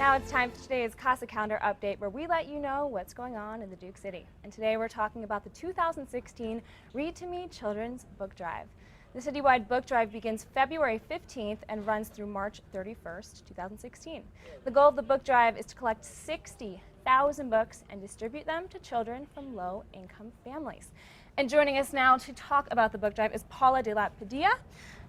Now it's time for today's KASA calendar update, where we let you know what's going on in the Duke City. And today we're talking about the 2016 Read to Me Children's Book Drive. The citywide book drive begins February 15th and runs through March 31st, 2016. The goal of the book drive is to collect 60,000 books and distribute them to children from low-income families. And joining us now to talk about the book drive is Paula de la Padilla,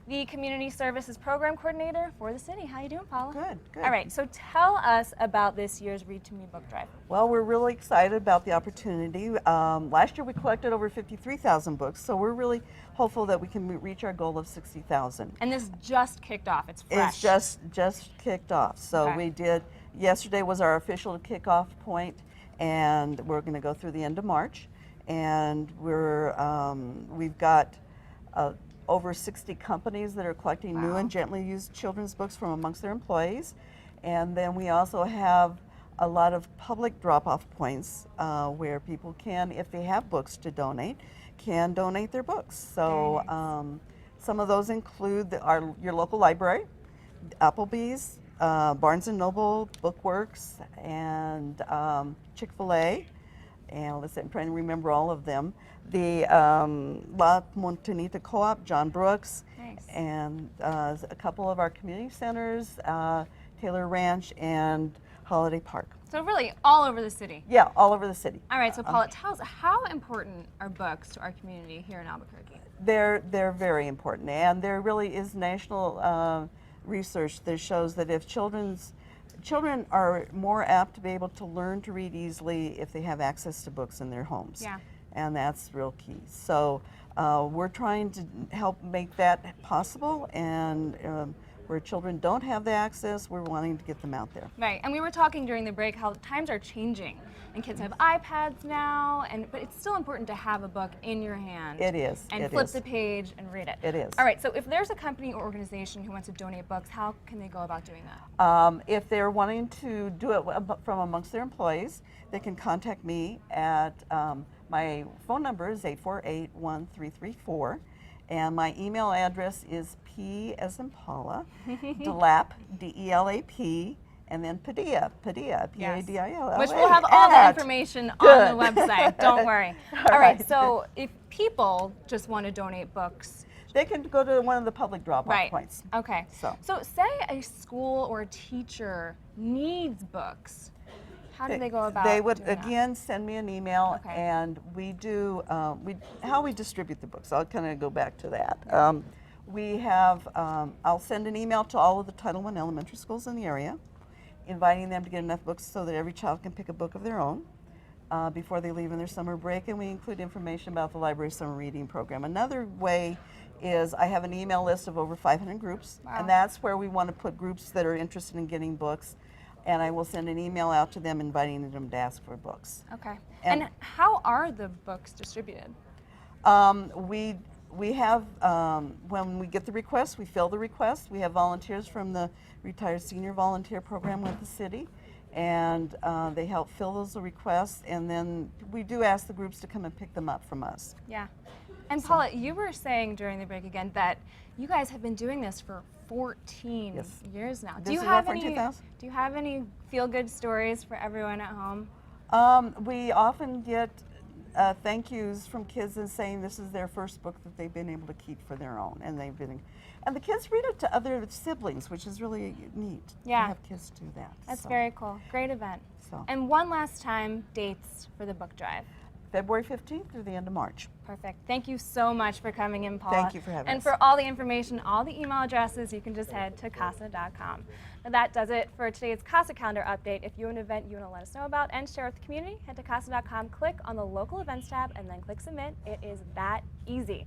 the Community Services Program Coordinator for the city. How are you doing, Paula? Good, good. All right, so tell us about this year's Read to Me book drive. Well, we're really excited about the opportunity. Last year we collected over 53,000 books, so we're really hopeful that we can reach our goal of 60,000. And this just kicked off. It's fresh. It's just kicked off. So Okay. Yesterday was our official kickoff point, and we're going to go through the end of March. And we've got over 60 companies that are collecting new and gently used children's books from amongst their employees. And then we also have a lot of public drop-off points where people can, if they have books to donate, can donate their books. So some of those include your local library, Applebee's, Barnes & Noble, Bookworks, and Chick-fil-A. And I'm trying to remember all of them. The La Montanita Co-op, John Brooks, Nice. and a couple of our community centers, Taylor Ranch and Holiday Park. So really all over the city. Yeah, all over the city. All right, so Paula, tell us, how important are books to our community here in Albuquerque? They're very important, and there really is national research that shows that if children are more apt to be able to learn to read easily if they have access to books in their homes. Yeah. And that's real key. So we're trying to help make that possible, and where children don't have the access, we're wanting to get them out there. Right, and we were talking during the break how times are changing, and kids have iPads now, but it's still important to have a book in your hand. It is. And flip the page and read it. It is. All right, so if there's a company or organization who wants to donate books, how can they go about doing that? If they're wanting to do it from amongst their employees, they can contact me at my phone number is 848-1334, and my email address is P as in Paula, DeLap, D-E-L-A-P, and then Padilla, P-A-D-I-L-L-A. Which we'll have all the information on the website, don't worry. All right, so if people just want to donate books, they can go to one of the public drop-off points. Okay. So say a school or a teacher needs books. How do they go about They would, doing again, send me an email, Okay. and we do, how we distribute the books. I'll kind of go back to that. We have, I'll send an email to all of the Title I elementary schools in the area, inviting them to get enough books so that every child can pick a book of their own before they leave in their summer break, and we include information about the library summer reading program. Another way is I have an email list of over 500 groups, and that's where we want to put groups that are interested in getting books, and I will send an email out to them inviting them to ask for books. Okay. And how are the books distributed? We have, when we get the request, we fill the request. We have volunteers from the Retired Senior Volunteer Program with the city, and they help fill those requests, and then we do ask the groups to come and pick them up from us. Yeah. And Paula, you were saying during the break again that you guys have been doing this for 14 years now. Do you have any feel-good stories for everyone at home? We often get thank yous from kids and saying this is their first book that they've been able to keep for their own, and the kids read it to other siblings, which is really neat. Yeah. To have kids do that. That's very cool. Great event. So. And one last time, dates for the book drive. February 15th through the end of March. Perfect. Thank you so much for coming in, Paula. Thank you for having us. And for all the information, all the email addresses, you can just head to KASA.com. Now that does it for today's KASA calendar update. If you have an event you want to let us know about and share with the community, head to KASA.com, click on the local events tab, and then click submit. It is that easy.